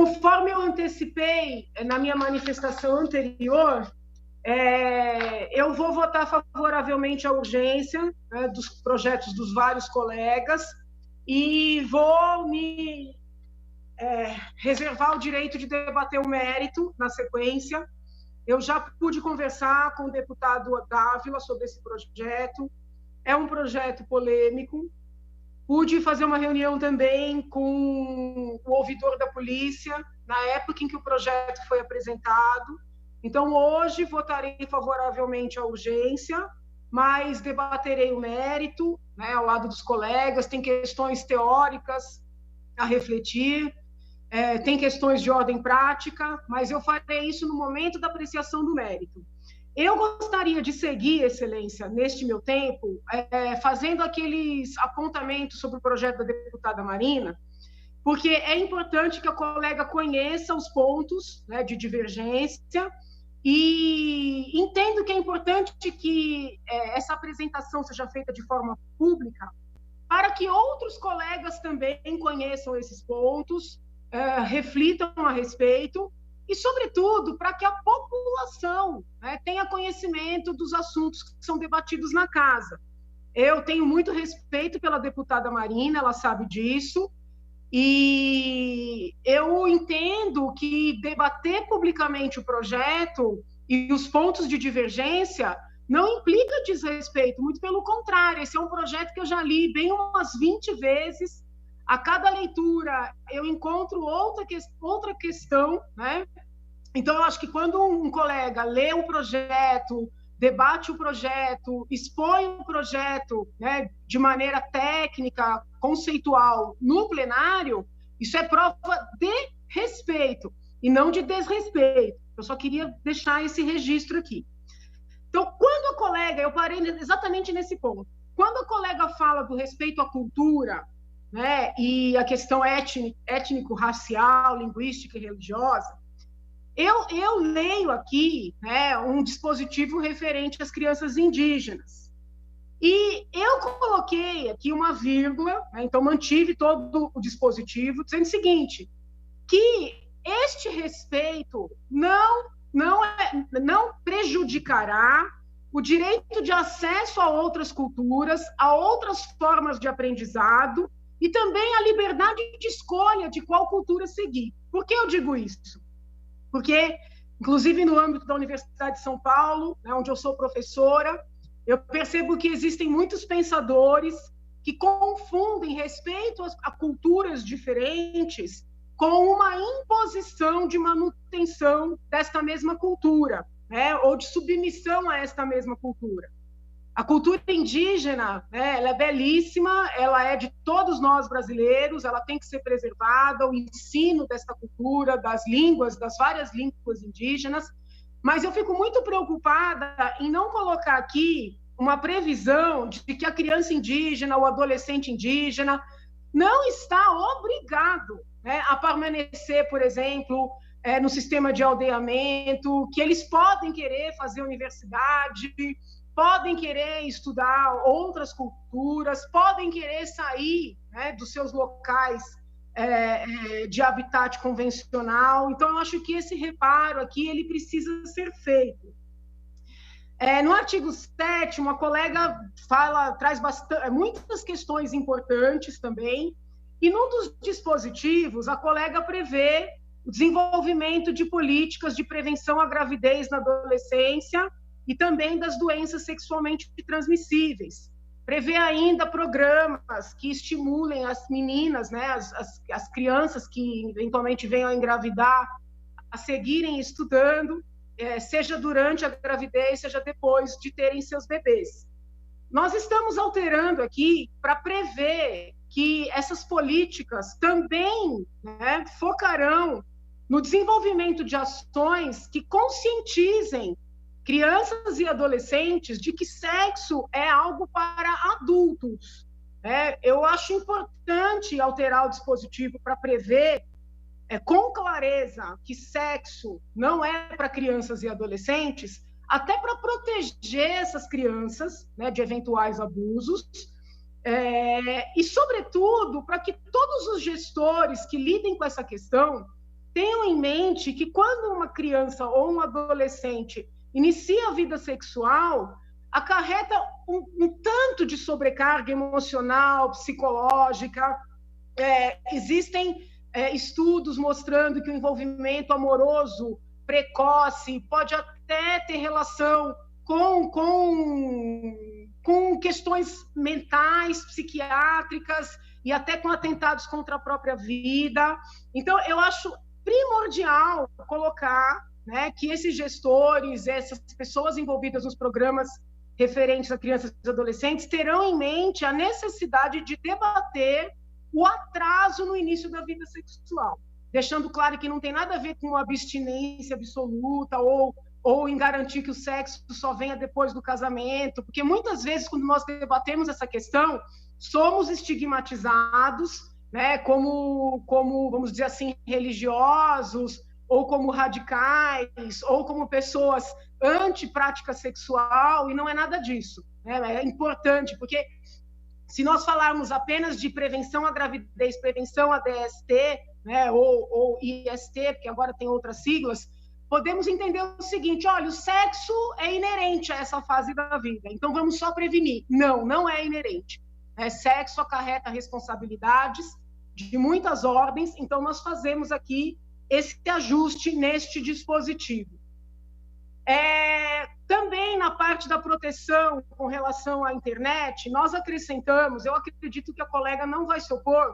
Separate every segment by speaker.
Speaker 1: Conforme eu antecipei na minha manifestação anterior, eu vou votar favoravelmente à urgência, né, dos projetos dos vários colegas, e vou me reservar o direito de debater o mérito na sequência. Eu já pude conversar com o deputado Dávila sobre esse projeto. É um projeto polêmico. Pude fazer uma reunião também com o ouvidor da polícia, na época em que o projeto foi apresentado. Então, hoje, votarei favoravelmente à urgência, mas debaterei o mérito, né, ao lado dos colegas. Tem questões teóricas a refletir, tem questões de ordem prática, mas eu farei isso no momento da apreciação do mérito. Eu gostaria de seguir, Excelência, neste meu tempo, fazendo aqueles apontamentos sobre o projeto da deputada Marina, porque é importante que a colega conheça os pontos, né, de divergência, e entendo que é importante que essa apresentação seja feita de forma pública, para que outros colegas também conheçam esses pontos, reflitam a respeito, e, sobretudo, para que a população, né, tenha conhecimento dos assuntos que são debatidos na casa. Eu tenho muito respeito pela deputada Marina, ela sabe disso, e eu entendo que debater publicamente o projeto e os pontos de divergência não implica desrespeito, muito pelo contrário, esse é um projeto que eu já li bem umas 20 vezes. A cada leitura eu encontro outra questão, né? Então, eu acho que quando um colega lê o projeto, debate o projeto, expõe o projeto, né, de maneira técnica, conceitual, no plenário, isso é prova de respeito e não de desrespeito. Eu só queria deixar esse registro aqui. Então, quando a colega, eu parei exatamente nesse ponto, quando a colega fala do respeito à cultura, né, e a questão étnico-racial, linguística e religiosa, eu leio aqui, né, um dispositivo referente às crianças indígenas. E eu coloquei aqui uma vírgula, né, então mantive todo o dispositivo, dizendo o seguinte, que este respeito não prejudicará o direito de acesso a outras culturas, a outras formas de aprendizado, e também a liberdade de escolha de qual cultura seguir. Por que eu digo isso? Porque, inclusive no âmbito da Universidade de São Paulo, né, onde eu sou professora, eu percebo que existem muitos pensadores que confundem respeito a culturas diferentes com uma imposição de manutenção desta mesma cultura, né, ou de submissão a esta mesma cultura. A cultura indígena, né, ela é belíssima, ela é de todos nós brasileiros, ela tem que ser preservada, o ensino desta cultura, das línguas, das várias línguas indígenas, mas eu fico muito preocupada em não colocar aqui uma previsão de que a criança indígena, o adolescente indígena, não está obrigado, né, a permanecer, por exemplo, no sistema de aldeamento, que eles podem querer fazer universidade, podem querer estudar outras culturas, podem querer sair, né, dos seus locais de habitat convencional. Então, eu acho que esse reparo aqui ele precisa ser feito. No artigo 7º, a colega traz muitas questões importantes também, e num dos dispositivos, a colega prevê o desenvolvimento de políticas de prevenção à gravidez na adolescência, e também das doenças sexualmente transmissíveis. Prevê ainda programas que estimulem as meninas, né, as crianças que eventualmente venham a engravidar, a seguirem estudando, seja durante a gravidez, seja depois de terem seus bebês. Nós estamos alterando aqui para prever que essas políticas também, né, focarão no desenvolvimento de ações que conscientizem crianças e adolescentes de que sexo é algo para adultos. Eu acho importante alterar o dispositivo para prever com clareza que sexo não é para crianças e adolescentes, até para proteger essas crianças, né, de eventuais abusos, e, sobretudo, para que todos os gestores que lidem com essa questão tenham em mente que quando uma criança ou um adolescente inicia a vida sexual, acarreta um tanto de sobrecarga emocional, psicológica. Existem estudos mostrando que o envolvimento amoroso precoce pode até ter relação com questões mentais, psiquiátricas e até com atentados contra a própria vida. Então, eu acho primordial colocar, né, que esses gestores, essas pessoas envolvidas nos programas referentes a crianças e adolescentes terão em mente a necessidade de debater o atraso no início da vida sexual, deixando claro que não tem nada a ver com abstinência absoluta ou em garantir que o sexo só venha depois do casamento, porque muitas vezes, quando nós debatemos essa questão, somos estigmatizados, né, como, vamos dizer assim, religiosos, ou como radicais, ou como pessoas anti-prática sexual, e não é nada disso. Né? É importante, porque se nós falarmos apenas de prevenção à gravidez, prevenção à DST, né, ou IST, porque agora tem outras siglas, podemos entender o seguinte: olha, o sexo é inerente a essa fase da vida, então vamos só prevenir. Não, não é inerente. Sexo acarreta responsabilidades de muitas ordens, então nós fazemos aqui esse ajuste neste dispositivo. Também na parte da proteção com relação à internet, nós acrescentamos, eu acredito que a colega não vai se opor,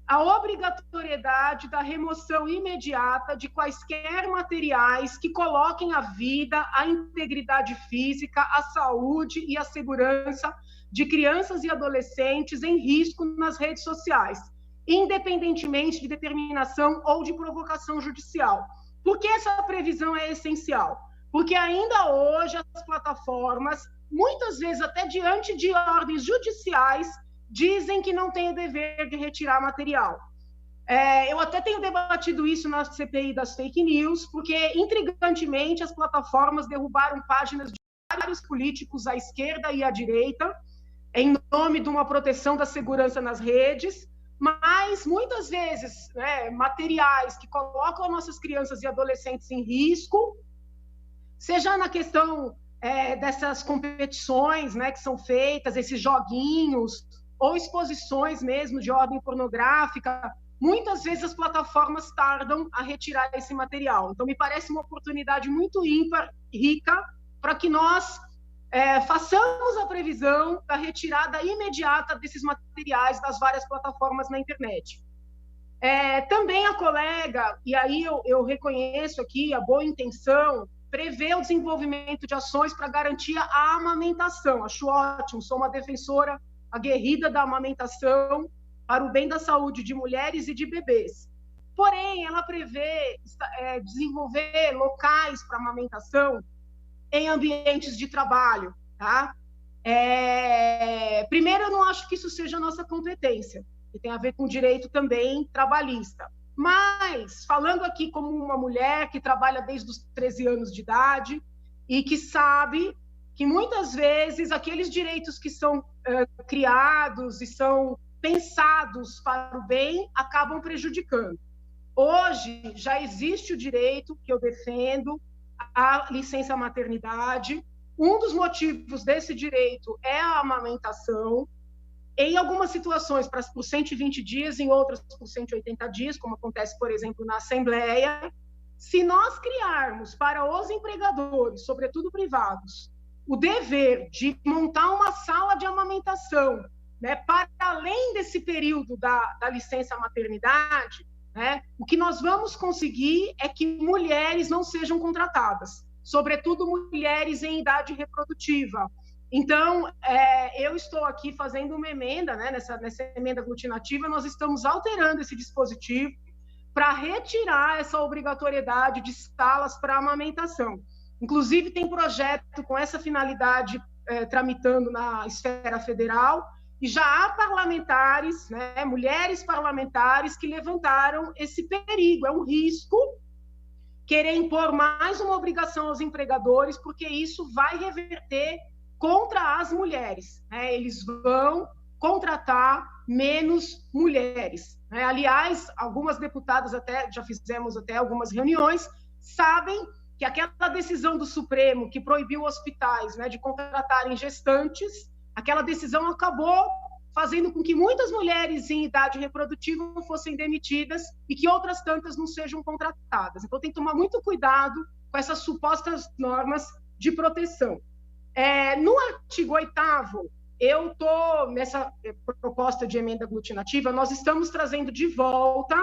Speaker 1: a obrigatoriedade da remoção imediata de quaisquer materiais que coloquem a vida, a integridade física, a saúde e a segurança de crianças e adolescentes em risco nas redes sociais, independentemente de determinação ou de provocação judicial. Por que essa previsão é essencial? Porque ainda hoje as plataformas, muitas vezes até diante de ordens judiciais, dizem que não têm o dever de retirar material. Eu até tenho debatido isso na CPI das fake news, porque, intrigantemente, as plataformas derrubaram páginas de vários políticos à esquerda e à direita, em nome de uma proteção da segurança nas redes, mas, muitas vezes, materiais que colocam nossas crianças e adolescentes em risco, seja na questão dessas competições, né, que são feitas, esses joguinhos, ou exposições mesmo de ordem pornográfica, muitas vezes as plataformas tardam a retirar esse material. Então, me parece uma oportunidade muito ímpar, rica, para que nós façamos a previsão da retirada imediata desses materiais das várias plataformas na internet. Também a colega, e aí eu reconheço aqui a boa intenção, prevê o desenvolvimento de ações para garantir a amamentação. Acho ótimo, sou uma defensora aguerrida da amamentação para o bem da saúde de mulheres e de bebês. Porém, ela prevê desenvolver locais para amamentação em ambientes de trabalho. Tá? Primeiro, eu não acho que isso seja nossa competência, que tem a ver com direito também trabalhista. Mas, falando aqui como uma mulher que trabalha desde os 13 anos de idade e que sabe que muitas vezes aqueles direitos que são criados e são pensados para o bem acabam prejudicando. Hoje já existe o direito que eu defendo à licença maternidade. Um dos motivos desse direito é a amamentação. Em algumas situações, por 120 dias, em outras por 180 dias, como acontece, por exemplo, na Assembleia. Se nós criarmos para os empregadores, sobretudo privados, o dever de montar uma sala de amamentação, né, para além desse período da licença maternidade, né, o que nós vamos conseguir é que mulheres não sejam contratadas, sobretudo mulheres em idade reprodutiva. Então, eu estou aqui fazendo uma emenda, né, nessa emenda aglutinativa, nós estamos alterando esse dispositivo para retirar essa obrigatoriedade de salas para amamentação. Inclusive, tem projeto com essa finalidade tramitando na esfera federal, e já há parlamentares, né, mulheres parlamentares, que levantaram esse perigo. É um risco querer impor mais uma obrigação aos empregadores, porque isso vai reverter contra as mulheres, né? Eles vão contratar menos mulheres. né? Aliás, algumas deputadas até já fizemos até algumas reuniões, sabem que aquela decisão do Supremo que proibiu hospitais, né, de contratarem gestantes, aquela decisão acabou fazendo com que muitas mulheres em idade reprodutiva fossem demitidas e que outras tantas não sejam contratadas. Então, tem que tomar muito cuidado com essas supostas normas de proteção. No artigo 8º, eu estou nessa proposta de emenda aglutinativa, nós estamos trazendo de volta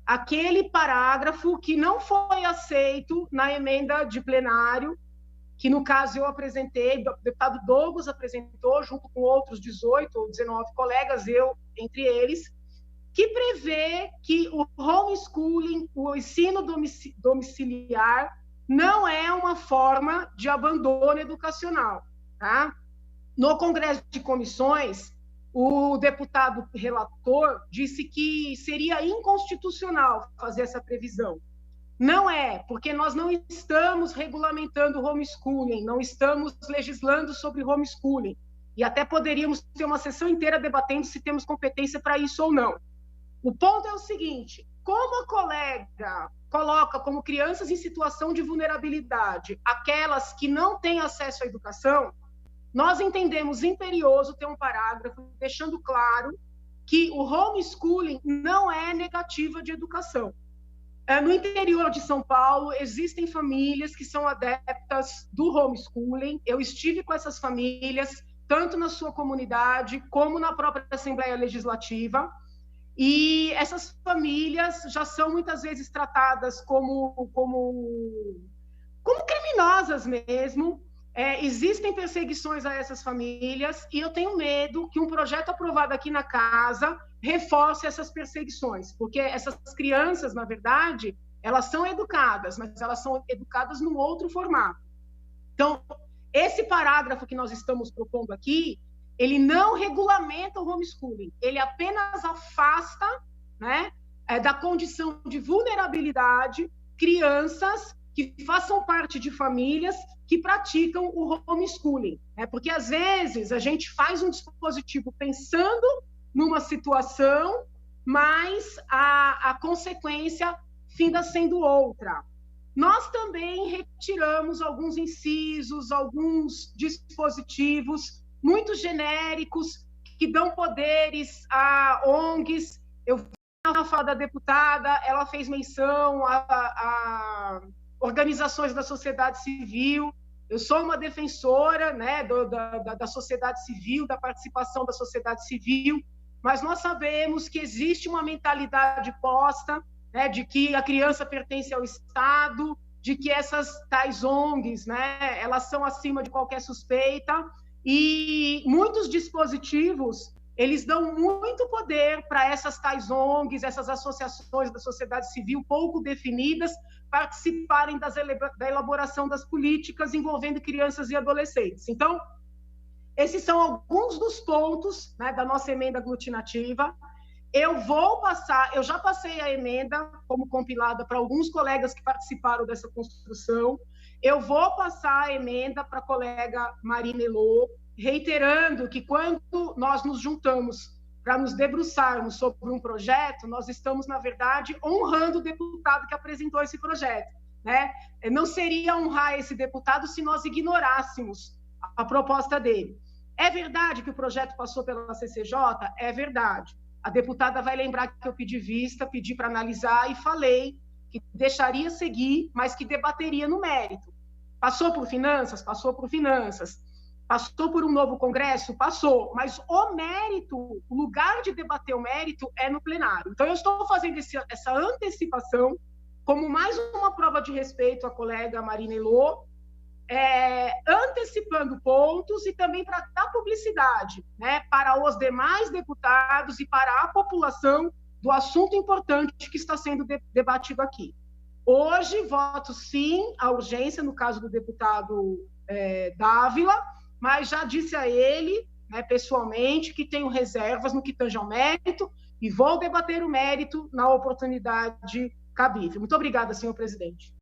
Speaker 1: aquele parágrafo que não foi aceito na emenda de plenário, que no caso eu apresentei, o deputado Douglas apresentou, junto com outros 18 ou 19 colegas, eu entre eles, que prevê que o homeschooling, o ensino domiciliar, não é uma forma de abandono educacional. Tá? No Congresso de Comissões, o deputado relator disse que seria inconstitucional fazer essa previsão. Não é, porque nós não estamos regulamentando o homeschooling, não estamos legislando sobre homeschooling, e até poderíamos ter uma sessão inteira debatendo se temos competência para isso ou não. O ponto é o seguinte: como a colega coloca como crianças em situação de vulnerabilidade aquelas que não têm acesso à educação, nós entendemos imperioso ter um parágrafo deixando claro que o homeschooling não é negativa de educação. No interior de São Paulo, existem famílias que são adeptas do homeschooling. Eu estive com essas famílias, tanto na sua comunidade, como na própria Assembleia Legislativa, e essas famílias já são muitas vezes tratadas como criminosas mesmo. Existem perseguições a essas famílias, e eu tenho medo que um projeto aprovado aqui na casa reforce essas perseguições, porque essas crianças, na verdade, elas são educadas, mas elas são educadas num outro formato. Então, esse parágrafo que nós estamos propondo aqui, ele não regulamenta o homeschooling, ele apenas afasta, né, da condição de vulnerabilidade crianças que façam parte de famílias que praticam o homeschooling. Porque, às vezes, a gente faz um dispositivo pensando numa situação, mas a consequência finda sendo outra. Nós também retiramos alguns incisos, alguns dispositivos muito genéricos que dão poderes a ONGs. Eu vi na fala da deputada, ela fez menção a organizações da sociedade civil. Eu sou uma defensora, né, da sociedade civil, da participação da sociedade civil, mas nós sabemos que existe uma mentalidade posta, né, de que a criança pertence ao Estado, de que essas tais ONGs, né, elas são acima de qualquer suspeita, e muitos dispositivos, eles dão muito poder para essas tais ONGs, essas associações da sociedade civil pouco definidas, participarem da elaboração das políticas envolvendo crianças e adolescentes. Então, esses são alguns dos pontos, né, da nossa emenda aglutinativa. Eu já passei a emenda como compilada para alguns colegas que participaram dessa construção. Eu vou passar a emenda para a colega Marina Elô, reiterando que quando nós nos juntamos para nos debruçarmos sobre um projeto, nós estamos, na verdade, honrando o deputado que apresentou esse projeto, né? Não seria honrar esse deputado se nós ignorássemos a proposta dele. É verdade que o projeto passou pela CCJ? É verdade. A deputada vai lembrar que eu pedi vista, pedi para analisar e falei que deixaria seguir, mas que debateria no mérito. Passou por finanças? Passou por finanças. Passou por um novo congresso? Passou. Mas o mérito, o lugar de debater o mérito é no plenário. Então, eu estou fazendo essa antecipação como mais uma prova de respeito à colega Marina Elô, antecipando pontos e também para dar publicidade, né, para os demais deputados e para a população do assunto importante que está sendo debatido aqui. Hoje, voto sim à urgência, no caso do deputado Dávila, mas já disse a ele, né, pessoalmente, que tenho reservas no que tange ao mérito e vou debater o mérito na oportunidade cabível. Muito obrigada, senhor presidente.